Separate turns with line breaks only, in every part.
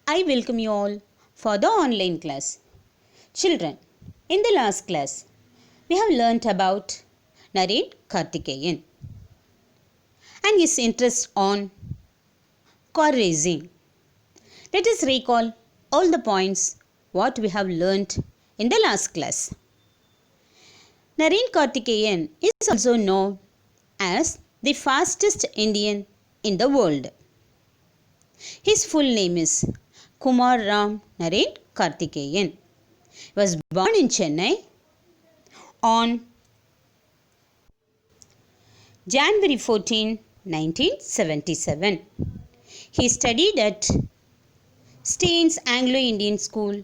I welcome you all for the online class. Children, in the last class, we have learnt about Naren Karthikeyan and his interest on car racing. Let us recall all the points what we have learnt in the last class. Naren Karthikeyan is also known as the fastest Indian in the world. His full name is Kumar Ram Naren Karthikeyan. He was born in Chennai on January 14, 1977. He studied at Staines Anglo-Indian School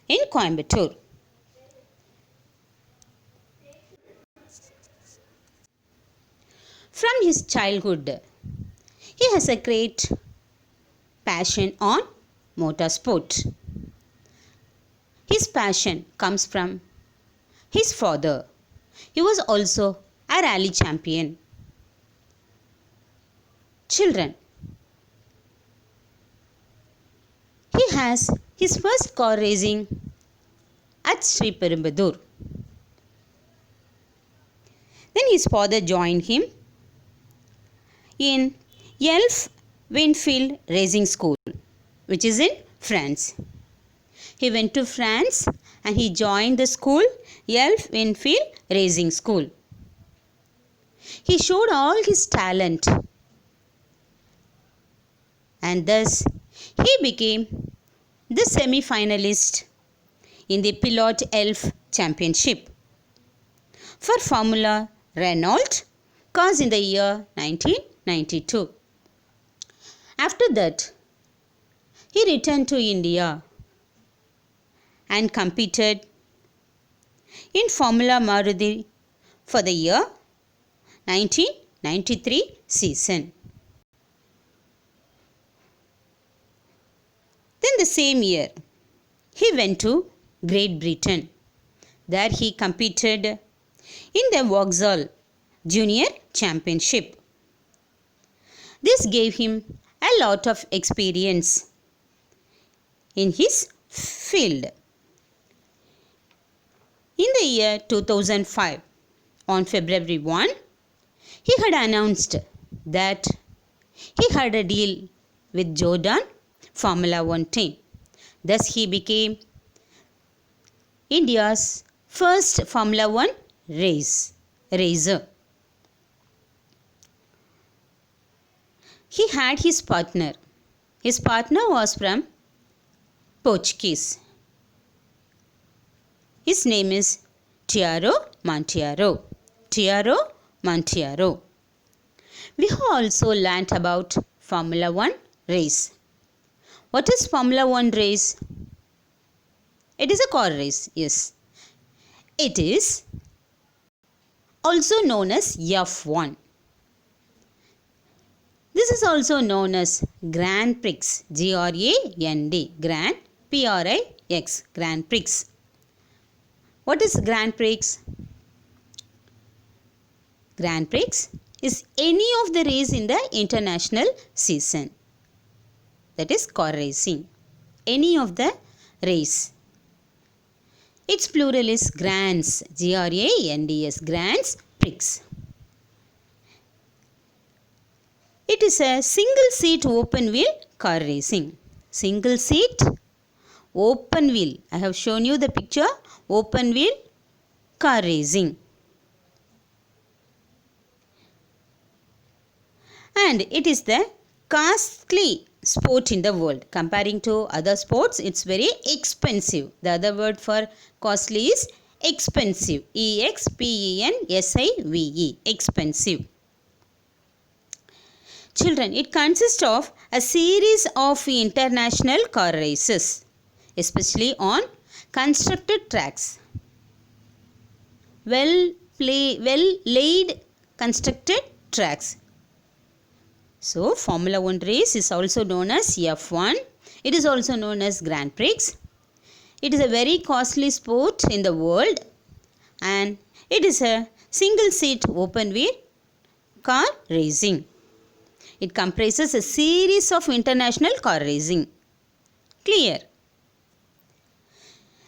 in Coimbatore. From his childhood, he has a great passion on motorsport. His passion comes from his father. He was also a rally champion. Children, he has his first car racing at Sri Perumbudur. Then his father joined him in Elf Winfield Racing School, which is in France. He went to France and he joined the school Elf Winfield Racing School. He showed all his talent and thus he became the semi-finalist in the Pilot Elf Championship for Formula Renault cars in the year 1992. After that, he returned to India and competed in Formula Maruti for the year 1993 season. Then the same year, he went to Great Britain. There he competed in the Vauxhall Junior Championship. This gave him a lot of experience in his field. In the year 2005, on February 1, he had announced that he had a deal with Jordan Formula One team. Thus he became India's first Formula One racer. He had his partner. His partner was from Portuguese. His name is Tiago Monteiro. Tiago Monteiro. We have also learnt about Formula One race. What is Formula One race? It is a car race, yes. It is also known as F1. This is also known as Grand Prix, G-R-A-N-D, Grand, P-R-I-X, Grand Prix. What is Grand Prix? Grand Prix is any of the race in the international season. That is car racing. Any of the race. Its plural is Grands, G-R-A-N-D-S, Grands Prix. It is a single seat open wheel car racing. Single seat open wheel. I have shown you the picture. Open wheel car racing. And it is the costly sport in the world. Comparing to other sports, it's very expensive. The other word for costly is expensive. E-X-P-E-N-S-I-V-E. Expensive. Children, it consists of a series of international car races, especially on constructed tracks. Well laid constructed tracks. So, Formula One race is also known as F1. It is also known as Grand Prix. It is a very costly sport in the world and it is a single seat open wheel car racing. It comprises a series of international car racing. clear.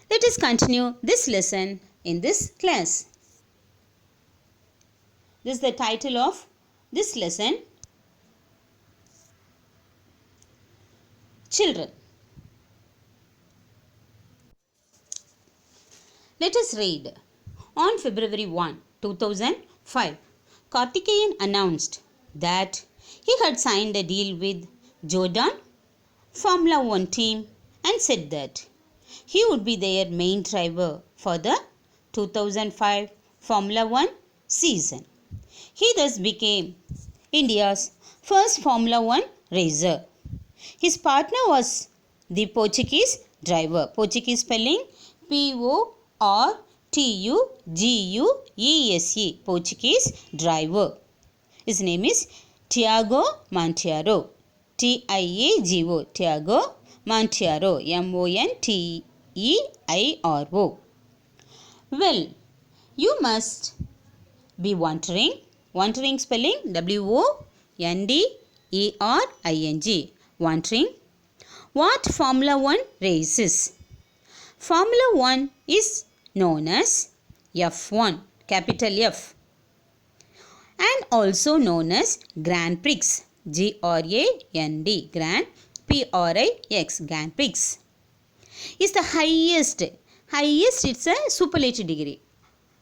Let us continue this lesson in this class. This is the title of this lesson. Children. Let us read. On February 1, 2005, Karthikeyan announced that he had signed a deal with Jordan Formula One team and said that he would be their main driver for the 2005 Formula One season. He thus became India's first Formula One racer. His partner was the Portuguese driver. Portuguese spelling Portuguese, Portuguese driver. His name is Tiago Monteiro. Tiago, Tiago Monteiro, Monteiro. Well, you must be wondering spelling Wondering, wondering what Formula One race is. Formula One is known as F1, capital F, and also known as Grand Prix, Grand, Prix, Grand Prix. Is the highest, it's a superlative degree.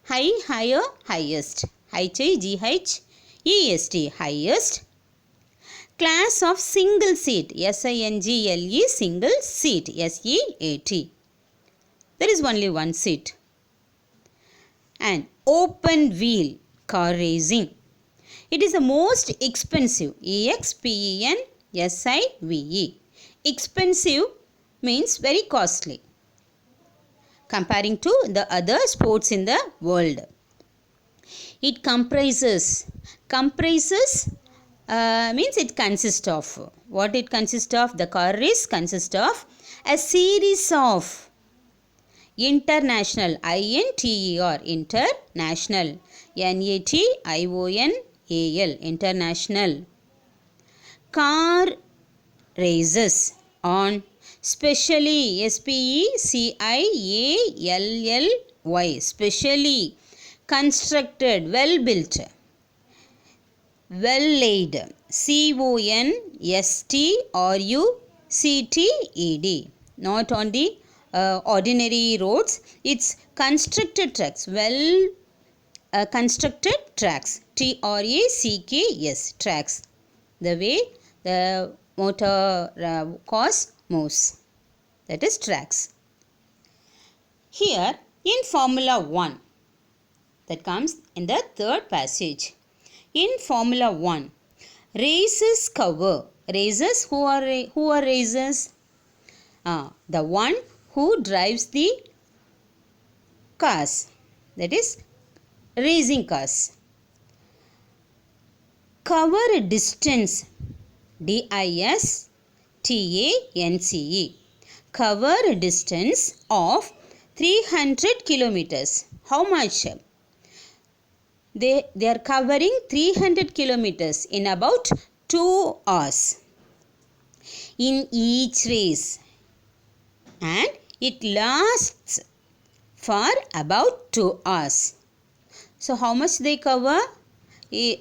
Higher, highest, H-I-G-H-E-S-T, highest class of single seat, S-I-N-G-L-E, single seat, S-E-A-T. There is only one seat. And open wheel car racing. It is the most expensive, E-X-P-E-N-S-I-V-E. Expensive means very costly comparing to the other sports in the world. It comprises means it consists of. What it consists of? The car race consists of a series of international, I-N-T-E-R, international, N-A-T-I-O-N-A-L, international car races on specially, S-P-E-C-I-A-L-L-Y, specially constructed, well built, well laid, C-O-N-S-T-R-U-C-T-E-D, not on the ordinary roads. It's constructed tracks, well constructed tracks, T-R-A-C-K-S, tracks, the way the motor cars moves, that is tracks. Here in Formula 1, that comes in the third passage. In Formula 1, races cover. Racers, who are racers? The one who drives the cars, that is racing cars. Cover a distance, D-I-S-T-A-N-C-E. Cover a distance of 300 kilometers. How much? They are covering 300 kilometers in about 2 hours in each race, and it lasts for about 2 hours. So how much they cover?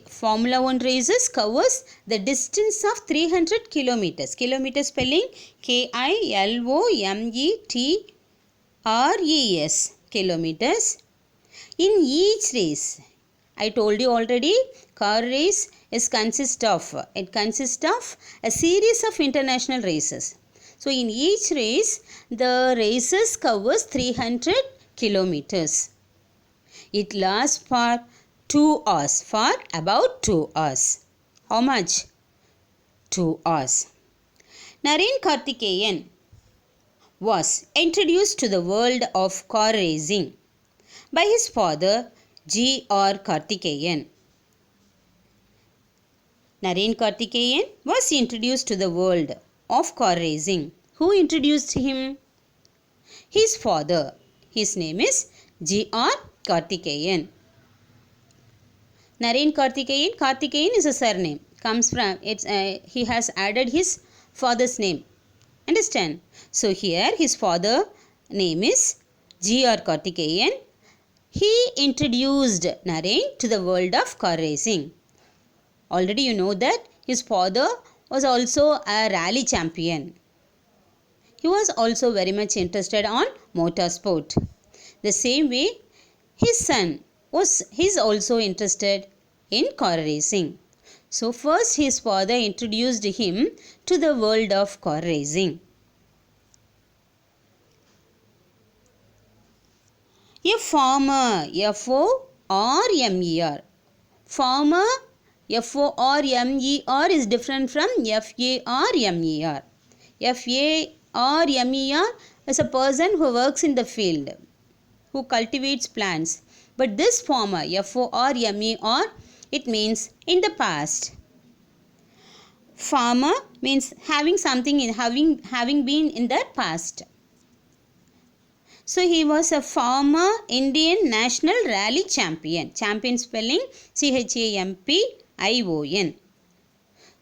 Formula 1 races covers the distance of 300 kilometers. Kilometer spelling Kilometers. Kilometers. In each race, I told you already, car race consists of a series of international races. So in each race, the races covers 300 kilometers. It lasts for 2 hours, for about 2 hours. How much? 2 hours. Naren Karthikeyan was introduced to the world of car racing by his father G.R. Karthikeyan. Naren Karthikeyan was introduced to the world of car racing. Who introduced him? His father. His name is G.R. Karthikeyan. Naren Karthikeyan. Karthikeyan is a surname. Comes from he has added his father's name Understand? So here his father name is G.R. Karthikeyan. He introduced Naren to the world of car racing. Already you know that his father was also a rally champion. He was also very much interested on motorsport. The same way his son is also interested in car racing. So first his father introduced him to the world of car racing. A farmer, F-O-R-M-E-R. Farmer, F-O-R-M-E-R is different from F-A-R-M-E-R. F-A-R-M-E-R is a person who works in the field, who cultivates plants. But this farmer, F-O-R-M-E-R, it means in the past. Farmer means having something in having been in the past. So he was a former Indian National Rally Champion. Champion spelling C-H-A-M-P-I-O-N.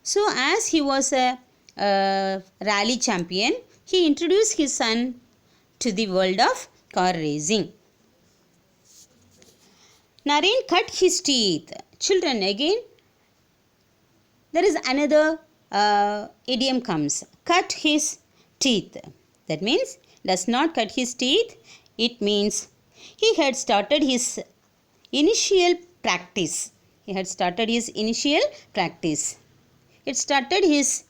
So as he was a rally champion, he introduced his son to the world of car racing. Naren cut his teeth. Children, again there is another idiom comes. Cut his teeth. That means does not cut his teeth. It means he had started his initial practice. He had started his initial practice. It started his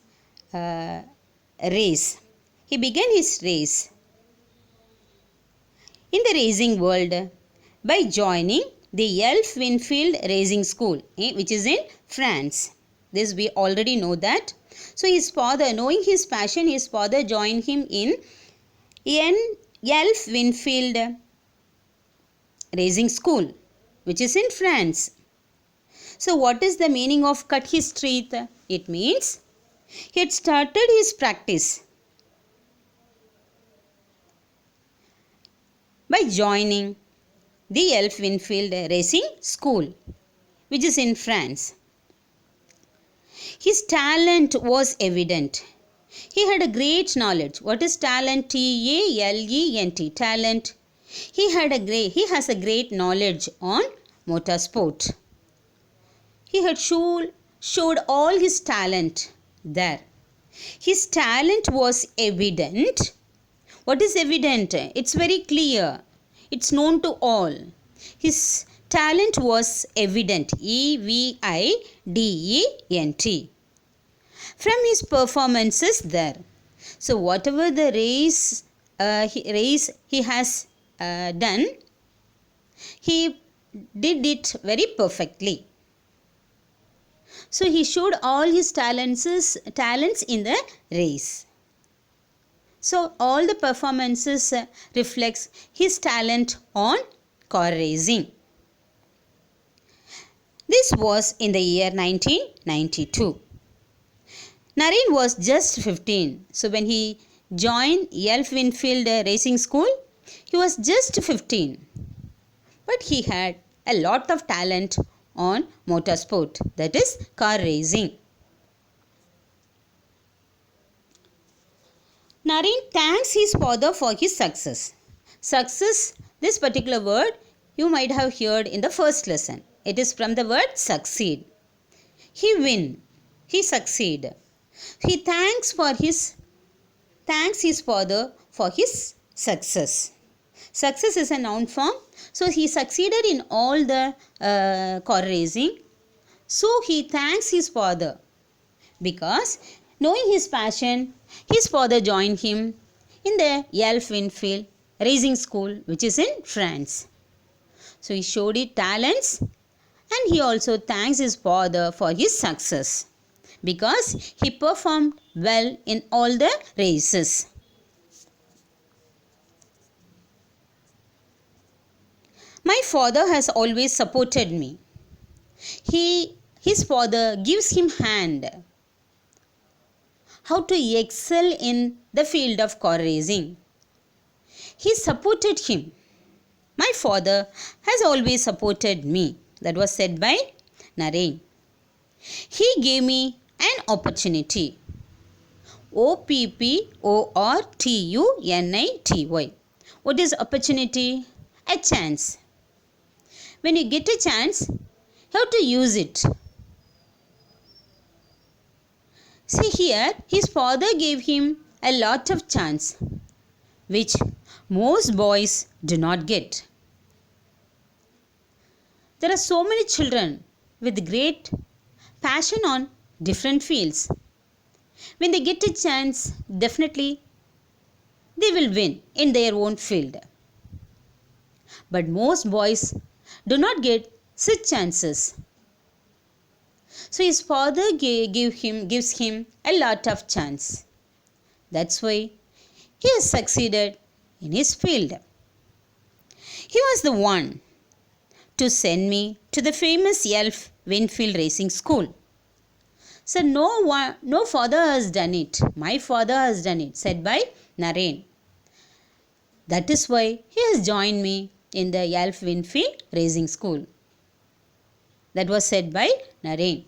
race. He began his race in the racing world by joining the Elf Winfield Racing School, which is in France. This we already know that. So his father, knowing his passion, his father joined him in Elf Winfield Racing School, which is in France. So what is the meaning of cut his teeth? It means he had started his practice by joining the Elf Winfield Racing School, which is in France. His talent was evident. He had a great knowledge. What is talent? T-A-L-E-N-T. Talent. He has a great knowledge on motorsport. He had showed all his talent there. His talent was evident. What is evident? It's very clear. It's known to all. His talent was evident. E-V-I-D-E-N-T. From his performances there. So whatever the race he has done, he did it very perfectly. So he showed all his talents in the race. So all the performances reflects his talent on car racing. This was in the year 1992. Naren was just 15. So when he joined Elf Winfield Racing School, he was just 15. But he had a lot of talent on motorsport, that is car racing. Naren thanks his father for his success. Success, this particular word you might have heard in the first lesson. It is from the word succeed. He win. He succeed. He thanks his father for his success. Success is a noun form. So he succeeded in all the car racing. So he thanks his father because knowing his passion, his father joined him in the Elf Winfield Racing School, which is in France. So he showed his talents and he also thanks his father for his success because he performed well in all the races. My father has always supported me. His father gives him hand how to excel in the field of car racing. He supported him. My father has always supported me. That was said by Naren. He gave me an opportunity. Opportunity. What is opportunity? A chance. When you get a chance, you have to use it. See here, his father gave him a lot of chance, which most boys do not get. There are so many children with great passion on different fields. When they get a chance, definitely they will win in their own field. But most boys do not get such chances. So his father gives him a lot of chance. That's why he has succeeded in his field. He was the one to send me to the famous Elf Winfield Racing School. So no father has done it. My father has done it, said by Naren. That is why he has joined me in the Elf Winfield Racing School. That was said by Naren.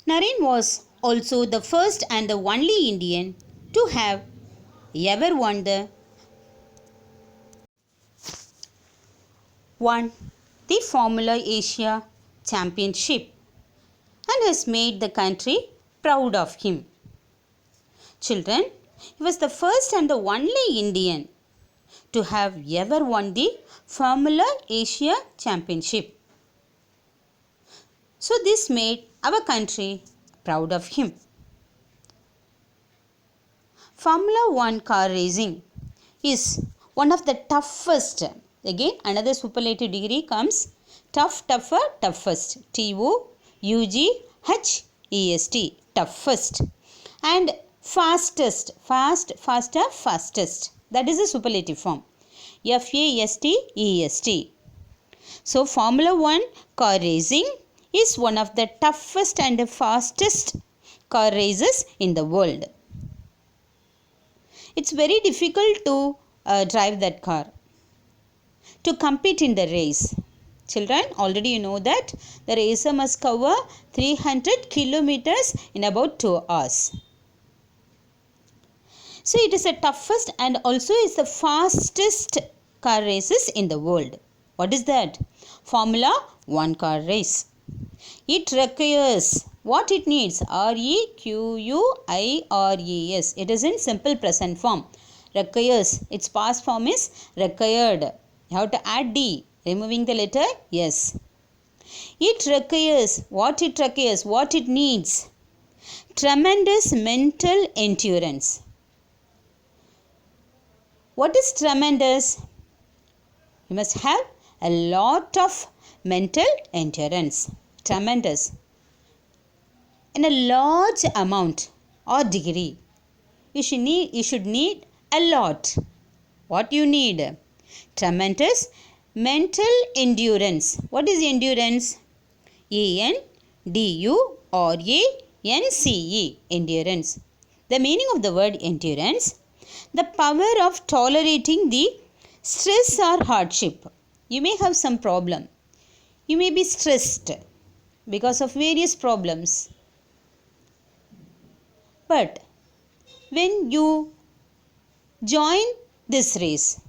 Naren was also the first and the only Indian to have ever won the Formula Asia Championship and has made the country proud of him. Children, he was the first and the only Indian to have ever won the Formula Asia Championship. So this made our country proud of him. Formula 1 car racing is one of the toughest. Again, another superlative degree comes tough, tougher, toughest. T-O-U-G-H-E-S-T. Toughest. And fastest. Fastest. That is a superlative form. F-A-S-T-E-S-T. So, Formula 1 car racing is one of the toughest and fastest car races in the world. It's very difficult to drive that car, to compete in the race. Children, already you know that the racer must cover 300 kilometers in about 2 hours. So it is the toughest and also is the fastest car races in the world. What is that? Formula 1 car race. It requires what it needs. R-E-Q-U-I-R-E-S. It is in simple present form. Requires. Its past form is required. You have to add D. Removing the letter S. It requires. What it requires. What it needs. Tremendous mental endurance. What is tremendous? You must have a lot of mental endurance. Tremendous. In a large amount or degree. You should need a lot. What you need? Tremendous mental endurance. What is endurance? E-N-D-U-R-A-N-C-E. Endurance. The meaning of the word endurance, the power of tolerating the stress or hardship. You may have some problem. You may be stressed because of various problems. But when you join this race,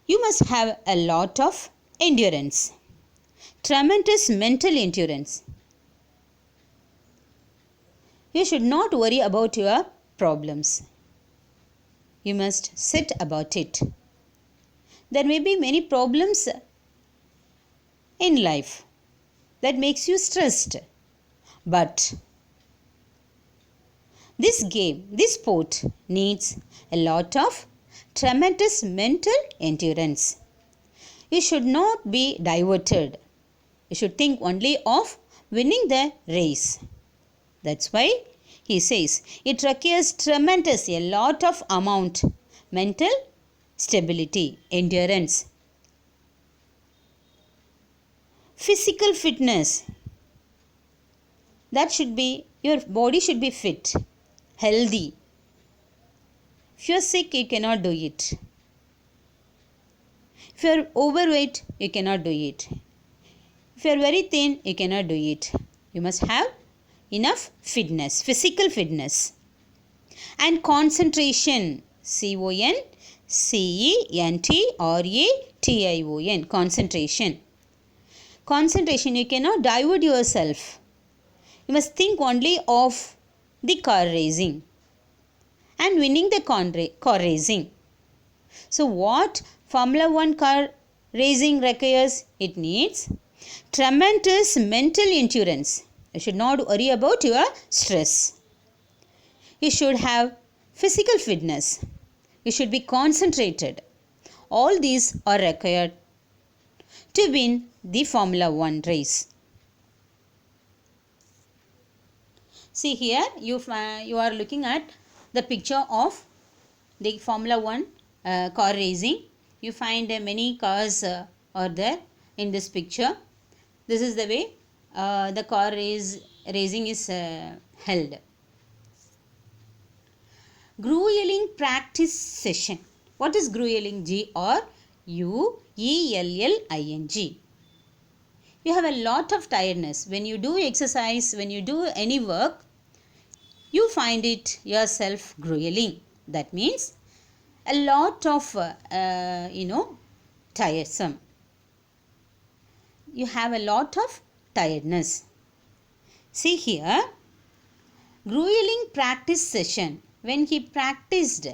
you must have a lot of endurance. Tremendous mental endurance. You should not worry about your problems. You must sit about it. There may be many problems in life that makes you stressed. But this game, this sport needs a lot of tremendous mental endurance. You should not be diverted. You should think only of winning the race. That's why he says it requires tremendous, a lot of amount, mental stability, endurance. Physical fitness. That should be, your body should be fit, healthy. If you are sick, you cannot do it. If you are overweight, you cannot do it. If you are very thin, you cannot do it. You must have enough fitness, physical fitness. And concentration, CONCENTRATION, concentration. Concentration, you cannot divert yourself. You must think only of the car racing and winning the car racing. So what Formula 1 car racing requires? It needs tremendous mental endurance. You should not worry about your stress. You should have physical fitness. You should be concentrated. All these are required to win the Formula 1 race. See here, you are looking at the picture of the Formula 1 car racing. You find many cars are there in this picture. This is the way the car racing is held. Grueling practice session. What is grueling? GRUELLING. You have a lot of tiredness. When you do exercise, when you do any work, you find it yourself grueling. That means a lot of, tiresome. You have a lot of tiredness. See here, grueling practice session. When he practiced,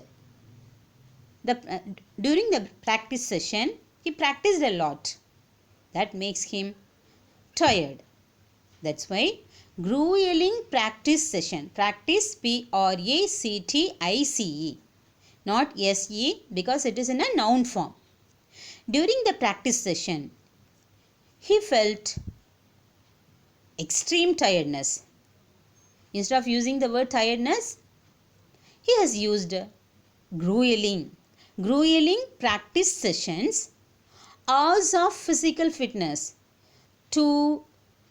during the practice session, he practiced a lot. That makes him tired. That's why grueling practice session. Practice, PRACTICE, not SE, because it is in a noun form. During the practice session, he felt extreme tiredness. Instead of using the word tiredness, he has used grueling. Grueling practice sessions, hours of physical fitness. To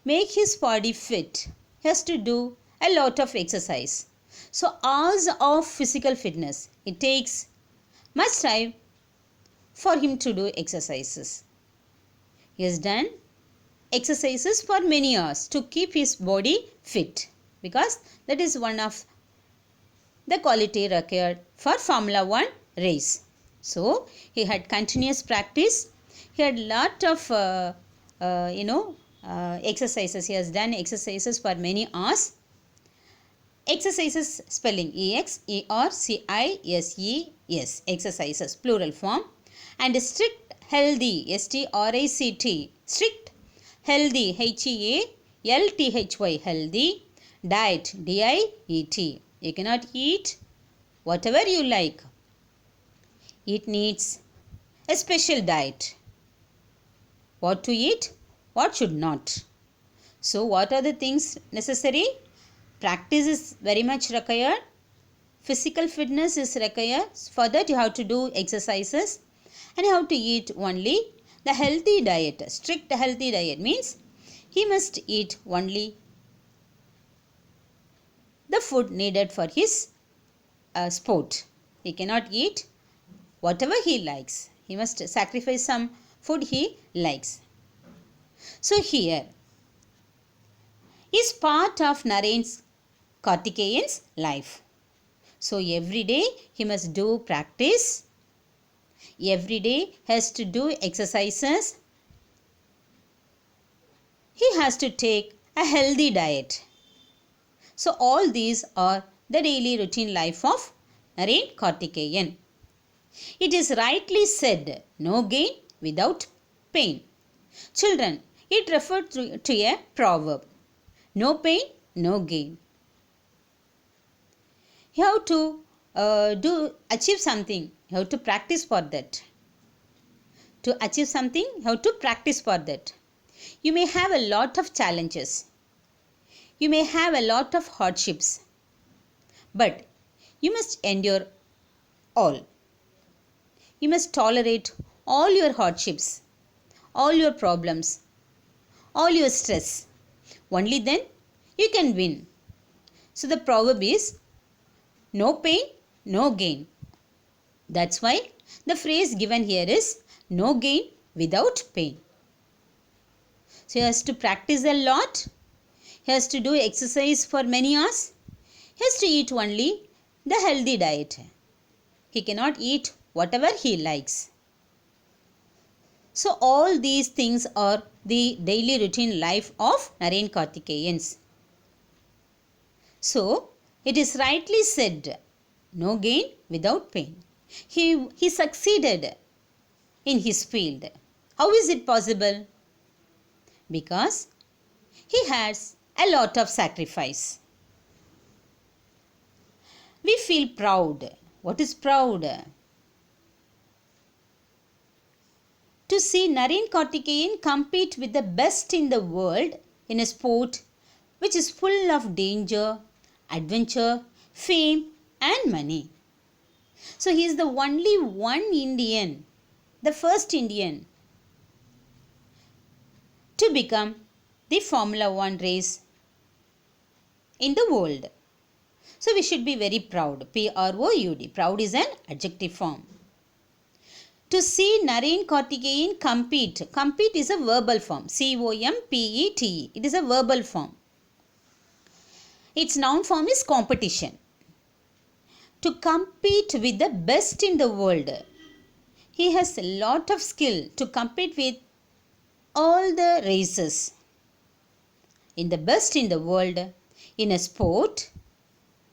make his body fit, he has to do a lot of exercise. So hours of physical fitness. It takes much time for him to do exercises. He has done exercises for many hours to keep his body fit, because that is one of the quality required for Formula 1 race. So he had continuous practice. He had lot of exercises. He has done exercises for many hours. Exercises spelling EXERCISES, exercises plural form. And strict healthy, STRICT, strict healthy, HEALTHY, healthy diet, DIET. You cannot eat whatever you like. It needs a special diet. What to eat, what should not. So what are the things necessary? Practice is very much required. Physical fitness is required. For that you have to do exercises, and you have to eat only the healthy diet. Strict healthy diet means he must eat only the food needed for his sport. He cannot eat whatever he likes. He must sacrifice some food he likes. So here is part of Naren Karthikeyan's life. So every day he must do practice. Every day has to do exercises. He has to take a healthy diet. So all these are the daily routine life of Naren Karthikeyan. It is rightly said, no gain without pain. Children, it referred to a proverb. No pain, no gain. You have to achieve something. You have to practice for that. To achieve something, you have to practice for that. You may have a lot of challenges. You may have a lot of hardships. But you must endure all. You must tolerate all your hardships, all your problems, all your stress. Only then you can win. So the proverb is no pain, no gain. That's why the phrase given here is no gain without pain. So he has to practice a lot. He has to do exercise for many hours. He has to eat only the healthy diet. He cannot eat whatever he likes. So all these things are the daily routine life of Naren Karthikeyans. So it is rightly said, no gain without pain. He succeeded in his field. How is it possible? Because he has a lot of sacrifice. We feel proud. What is proud? To see Naren Karthikeyan compete with the best in the world in a sport which is full of danger, adventure, fame and money. So he is the only one Indian, the first Indian to become the Formula 1 race in the world. So we should be very proud. P-R-O-U-D. Proud is an adjective form. To see Naren Karthikeyan compete. Compete is a verbal form. C-O-M-P-E-T-E. It is a verbal form. Its noun form is competition. To compete with the best in the world. He has a lot of skill to compete with all the races. In the best in the world. In a sport.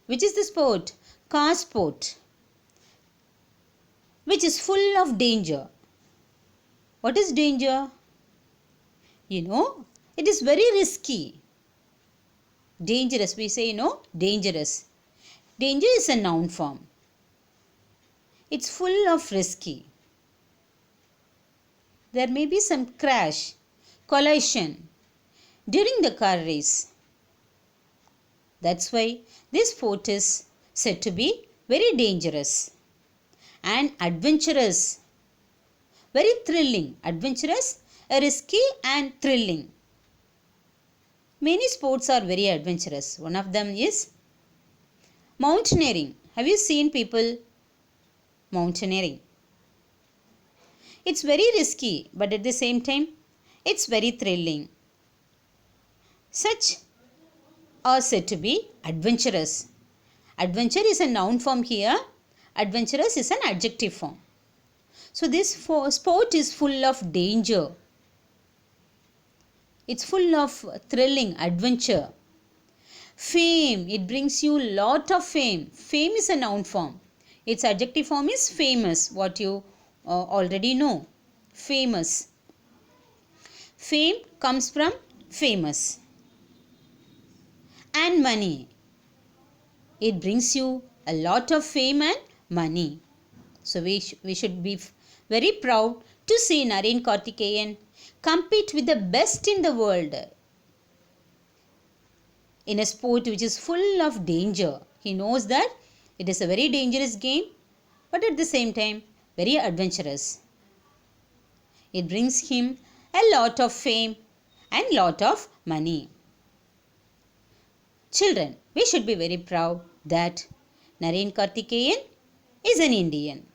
Which is the sport? Car sport. Which is full of danger. What is danger? You know, it is very risky. Dangerous, we say, dangerous. Danger is a noun form. It's full of risky. There may be some crash, collision during the car race. That's why this sport is said to be very dangerous and adventurous. Very thrilling. Adventurous, risky and thrilling. Many sports are very adventurous. One of them is mountaineering. Have you seen people mountaineering? It's very risky, but at the same time, it's very thrilling. Such are said to be adventurous. Adventure is a noun form here. Adventurous is an adjective form. So this sport is full of danger. It's full of thrilling adventure. Fame, it brings you lot of fame. Fame is a noun form. Its adjective form is famous, what you already know. Famous. Fame comes from famous. And money. It brings you a lot of fame and money. So we should be very proud to see Naren Karthikeyan compete with the best in the world in a sport which is full of danger. He knows that it is a very dangerous game, but at the same time very adventurous. It brings him a lot of fame and lot of money. Children, we should be very proud that Naren Karthikeyan is an Indian.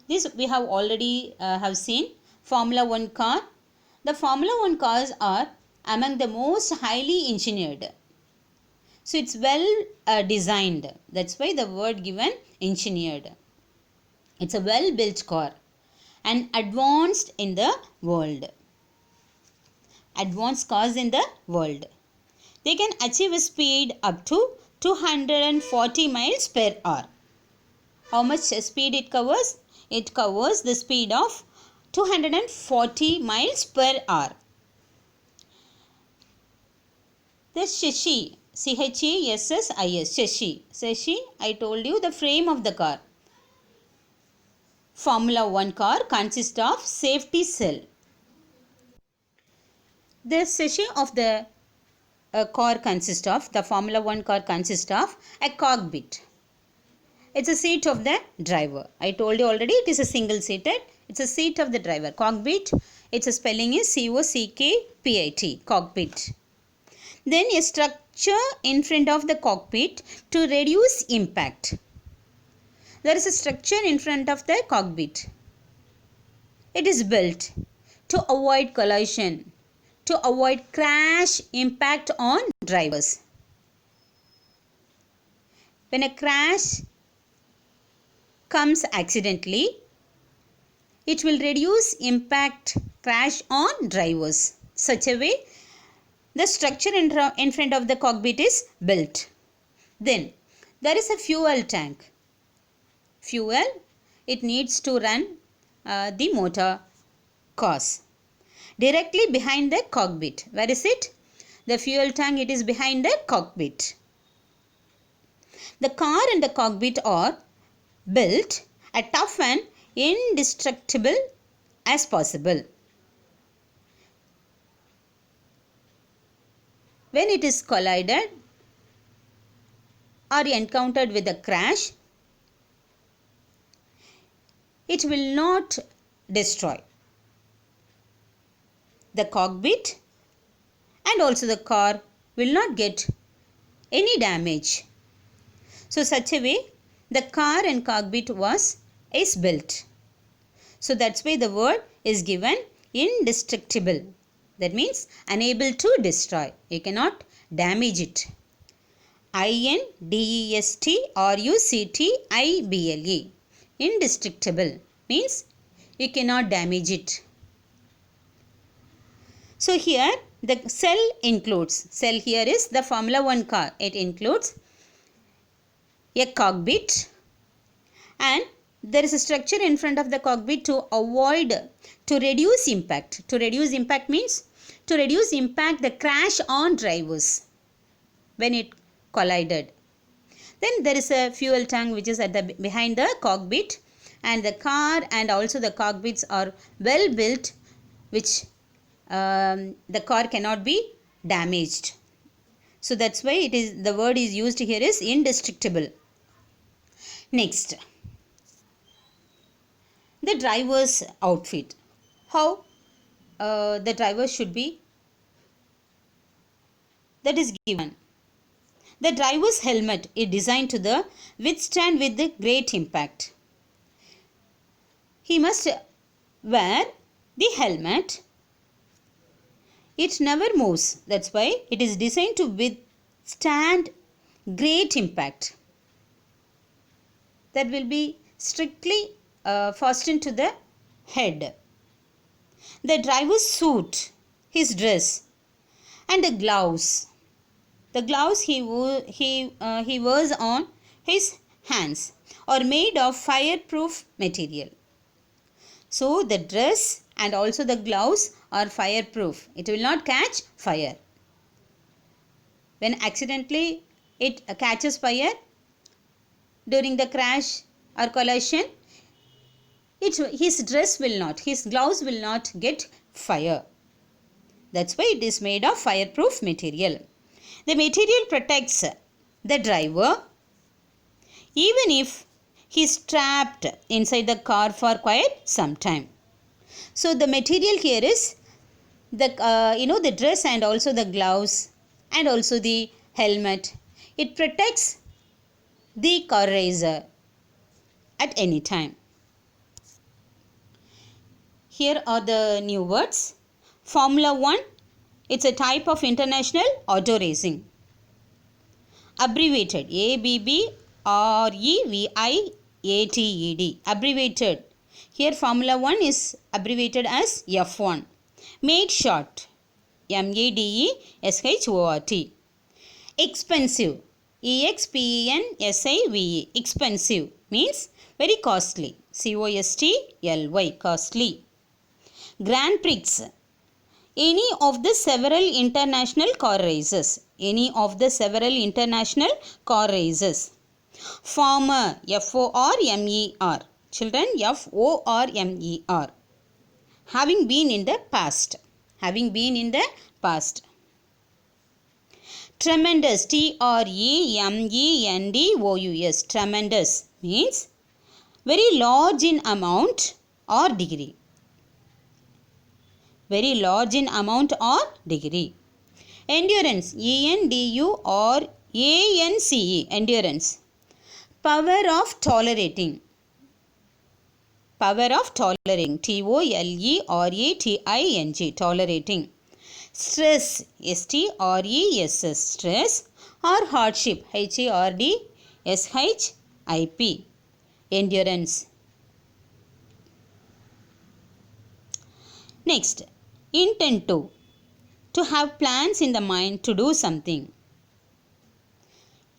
This we have already have seen Formula 1 car. The Formula 1 cars are among the most highly engineered. So it's well designed. That's why the word given engineered. It's a well built car and advanced in the world. Advanced cars in the world. They can achieve a speed up to 240 miles per hour. How much speed it covers? It covers the speed of 240 miles per hour. The chassis, C-H-A-S-S-I-S, chassis, I told you the frame of the car. Formula 1 car consists of safety cell. The chassis of the car consists of, the Formula 1 car consists of a cockpit. It's a seat of the driver. I told you already it is a single seated. It's a seat of the driver. Cockpit Its spelling is COCKPIT, cockpit. Then a structure in front of the cockpit to reduce impact. There is a structure in front of the cockpit. It is built to avoid collision, to avoid crash impact on drivers. When a crash comes accidentally, it will reduce impact crash on drivers. Such a way, the structure in front of the cockpit is built. Then, there is a fuel tank. Fuel, it needs to run the motor cars. Directly behind the cockpit. Where is it? The fuel tank, it is behind the cockpit. The car and the cockpit are built as tough and indestructible as possible. When it is collided or encountered with a crash, it will not destroy the cockpit, and also the car will not get any damage. So such a way the car and cockpit is built. So that's why the word is given indestructible. That means unable to destroy. You cannot damage it. INDESTRUCTIBLE. Indestructible means you cannot damage it. So here the cell includes, cell here is the Formula 1 car. It includes a cockpit, and there is a structure in front of the cockpit to reduce impact. To reduce impact means to reduce impact the crash on drivers when it collided. Then there is a fuel tank which is behind the cockpit, and the car and also the cockpits are well built, which the car cannot be damaged. So that's why the word is used here is indestructible. Next, the driver's outfit. How the driver should be, that is given. The driver's helmet is designed to withstand with the great impact. He must wear the helmet. It never moves. That's why it is designed to withstand great impact. That will be strictly fastened to the head. The driver's suit, his dress, and the gloves. The gloves he wears on his hands are made of fireproof material. So the dress and also the gloves are fireproof. It will not catch fire. When accidentally it catches fire during the crash or collision, his dress will not, his gloves will not get fire. That's why it is made of fireproof material. The material protects the driver even if he is trapped inside the car for quite some time. So the material here is the dress and also the gloves and also the helmet. It protects the car racer at any time. Here are the new words. Formula 1, it's a type of international auto racing. Abbreviated, ABBREVIATED. Abbreviated. Here Formula 1 is abbreviated as F1. Made short, MADESHORT. Expensive, EXPENSIVE. Expensive means very costly, COSTLY, costly. Grand Prix, any of the several international car races. Any of the several international car races. Former, FORMER. Children, FORMER. Having been in the past. Having been in the past. Tremendous, TREMENDOUS. Tremendous means very large in amount or degree. very large in amount or degree. Endurance, ENDURANCE, endurance. Power of tolerating, TOLERATING, tolerating. Stress, STRESS, stress. Or hardship, HARDSHIP, endurance. Next, intent to have plans in the mind to do something.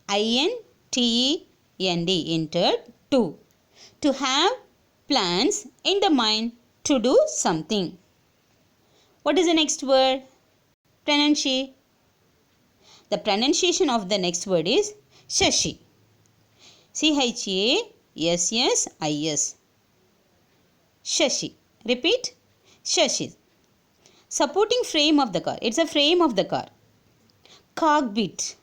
INTEND, intent, to have plans in the mind to do something. What is the next word? Pronunciate. The pronunciation of the next word is Shashi. CHASSIS. Shashi. Repeat. Shashi. Supporting frame of the car. It's a frame of the car. Cockpit.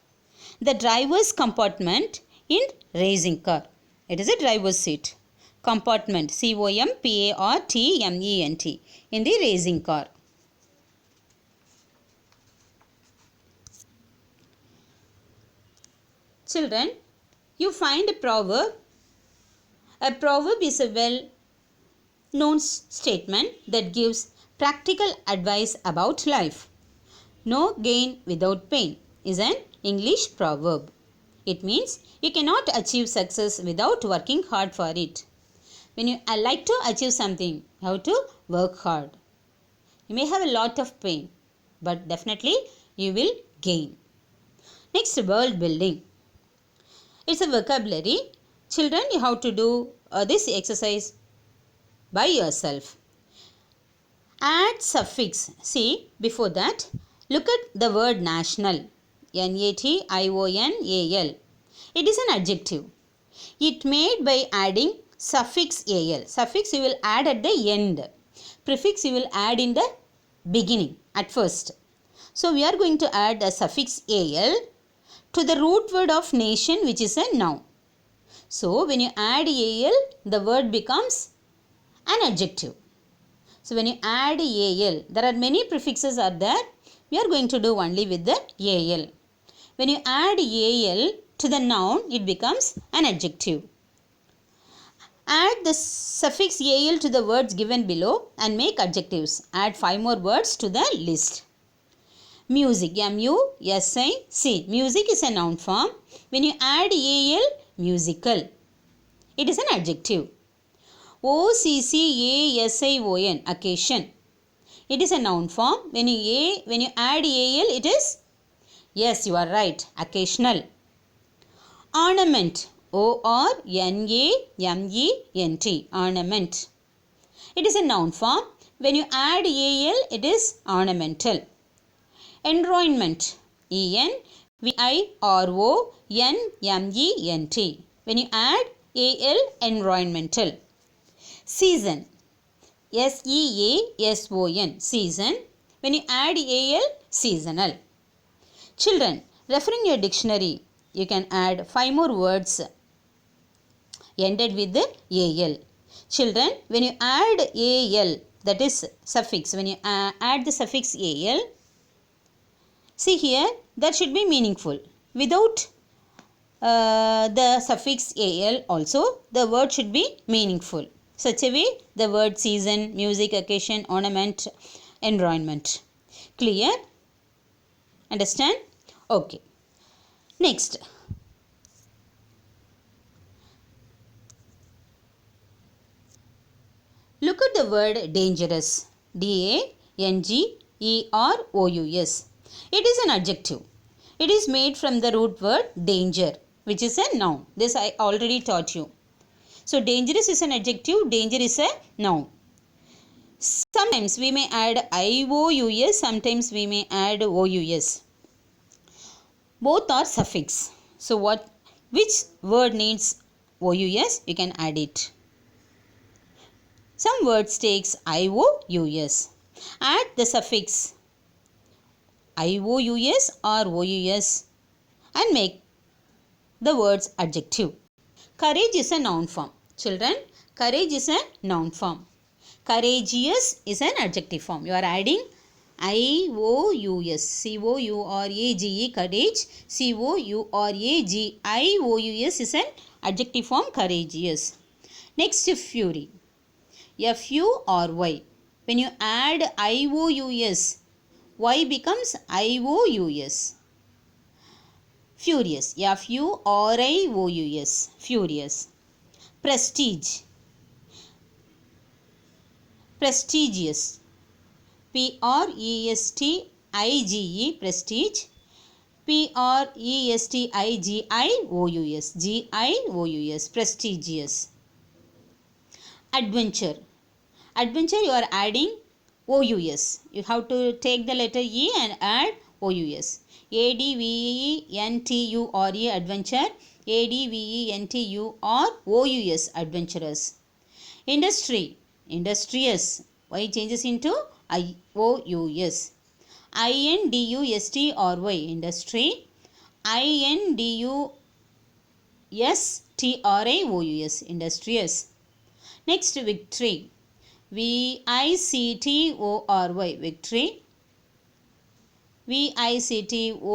The driver's compartment in racing car. It is a driver's seat. Compartment. COMPARTMENT. In the racing car. Children, you find a proverb. A proverb is a well-known statement that gives practical advice about life. No gain without pain is an English proverb. It means you cannot achieve success without working hard for it. When you like to achieve something, you have to work hard. You may have a lot of pain, but definitely you will gain. Next, world building. It's a vocabulary. Children, you have to do this exercise by yourself. Add suffix. See, before that, look at the word national. NATIONAL. It is an adjective. It made by adding suffix AL. Suffix you will add at the end. Prefix you will add in the beginning, at first. So, we are going to add a suffix AL to the root word of nation, which is a noun. So, when you add AL, the word becomes an adjective. So, when you add AL, there are many prefixes are there. We are going to do only with the AL. When you add AL to the noun, it becomes an adjective. Add the suffix AL to the words given below and make adjectives. Add 5 more words to the list. Music, MUSIC. Music is a noun form. When you add AL, musical. It is an adjective. OCCASION, occasion. It is a noun form. When you add AL, it is, yes, you are right, occasional. Ornament, ORNAMENT, ornament. It is a noun form. When you add AL, it is ornamental. Environment, ENVIRONMENT. When you add AL, environmental. Season, SEASON, season. When you add AL, seasonal. Children, referring your dictionary, you can add 5 more words ended with the AL. Children, when you add AL, that is suffix, when you add the suffix AL, see here, that should be meaningful. Without the suffix AL also, the word should be meaningful. Such a way, the word season, music, occasion, ornament, environment. Clear? Understand? Okay. Next. Look at the word dangerous. DANGEROUS. It is an adjective. It is made from the root word danger, which is a noun. This I already taught you. So, dangerous is an adjective, danger is a noun. Sometimes we may add IOUS, sometimes we may add OUS. Both are suffix. So, which word needs OUS? You can add it. Some words takes IOUS. Add the suffix IOUS or OUS and make the words adjective. Courage is a noun form. Children, courage is a noun form. Courageous is an adjective form. You are adding I-O-U-S. C-O-U-R-A-G-E, courage. C-O-U-R-A-G-I-O-U-S is an adjective form, courageous. Next, fury. F-U-R-Y. When you add I-O-U-S, Y becomes I-O-U-S. Furious. F-U-R-I-O-U-S. Furious. Prestige. Prestigious. P-R-E-S-T-I-G-E. Prestige. P-R-E-S-T-I-G-I-O-U-S. G-I-O-U-S. Prestigious. Adventure. Adventure, you are adding O-U-S. You have to take the letter E and add O-U-S. A-D-V-E-N-T-U-R-E, adventure. A-D-V-E-N-T-U-R-O-U-S, adventurous. Industry. Industrious. Y changes into I-O-U-S. I-N-D-U-S-T-R-Y, industry. I-N-D-U-S-T-R-I-O-U-S, industrious. Next, victory. V-I-C-T-O-R-Y, victory. V-I-C-T-O-R-I-O-U-S,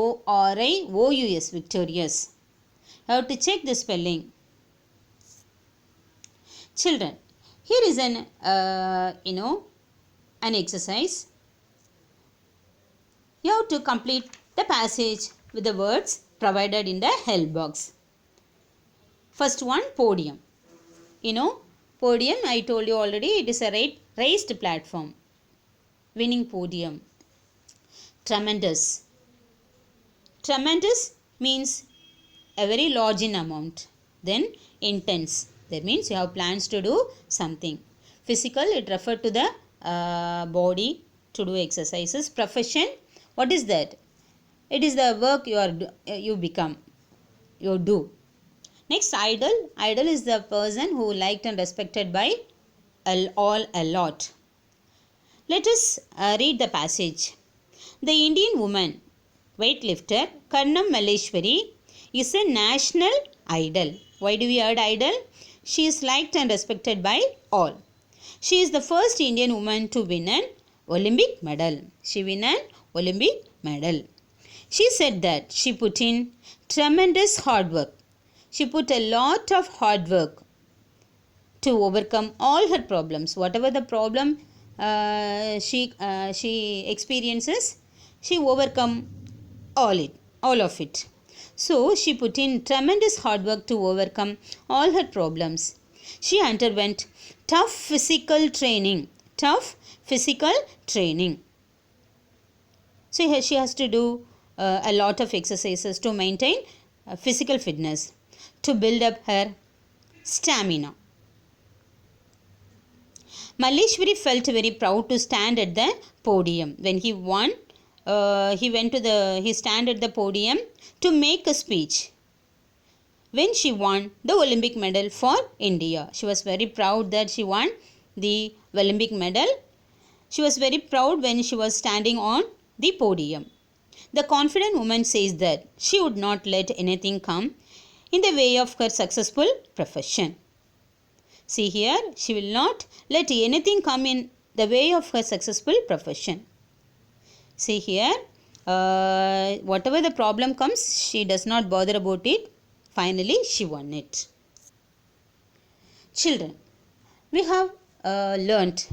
victorious. You have to check the spelling. Children, here is an exercise. You have to complete the passage with the words provided in the help box. First one, podium. Podium, I told you already, it is a raised platform. Winning podium. Tremendous. Tremendous means a very large in amount. Then intense. That means you have plans to do something. Physical, it refers to the body to do exercises. Profession, what is that? It is the work you do. Next, idol. Idol is the person who liked and respected by all a lot. Let us read the passage. The Indian woman weightlifter Karnam Malleshwari is a national idol. Why do we add idol? She is liked and respected by all. She is the first Indian woman to win an Olympic medal. She won an Olympic medal. She said that she put in tremendous hard work. She put a lot of hard work to overcome all her problems. Whatever the problem she experiences, she overcome all of it. So she put in tremendous hard work to overcome all her problems. She underwent tough physical training. So she has to do a lot of exercises to maintain physical fitness, to build up her stamina. Malleshwari felt very proud to stand at the podium. When he won, he stand at the podium to make a speech. When she won the Olympic medal for India, she was very proud that she won the Olympic medal. She was very proud when she was standing on the podium. The confident woman says that she would not let anything come in the way of her successful profession. See here, she will not let anything come in the way of her successful profession. See here, whatever the problem comes, she does not bother about it. Finally, she won it. Children, we have learnt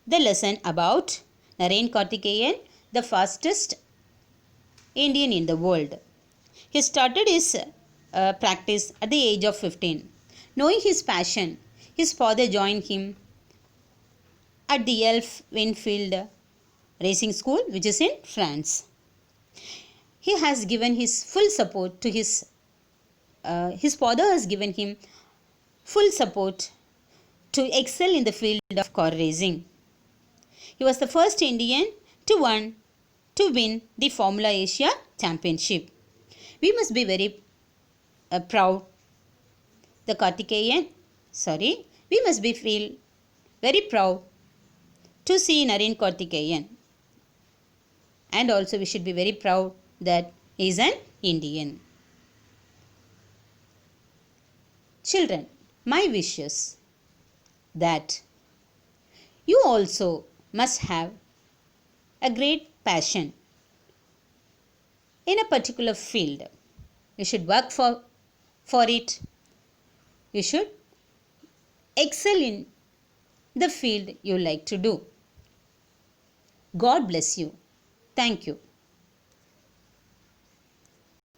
the lesson about Naren Karthikeyan, the fastest Indian in the world. He started his practice at the age of 15. Knowing his passion, his father joined him at the Elf Winfield Racing School, which is in France. He has given his full support to his father has given him full support to excel in the field of car racing. He was the first Indian to win the Formula Asia Championship. We must be very proud. We must feel very proud to see Naren Karthikeyan. And also we should be very proud that he is an Indian. Children, my wish is that You also must have a great passion in a particular field. You should work for it. You should excel in the field you like to do. God bless you. Thank you.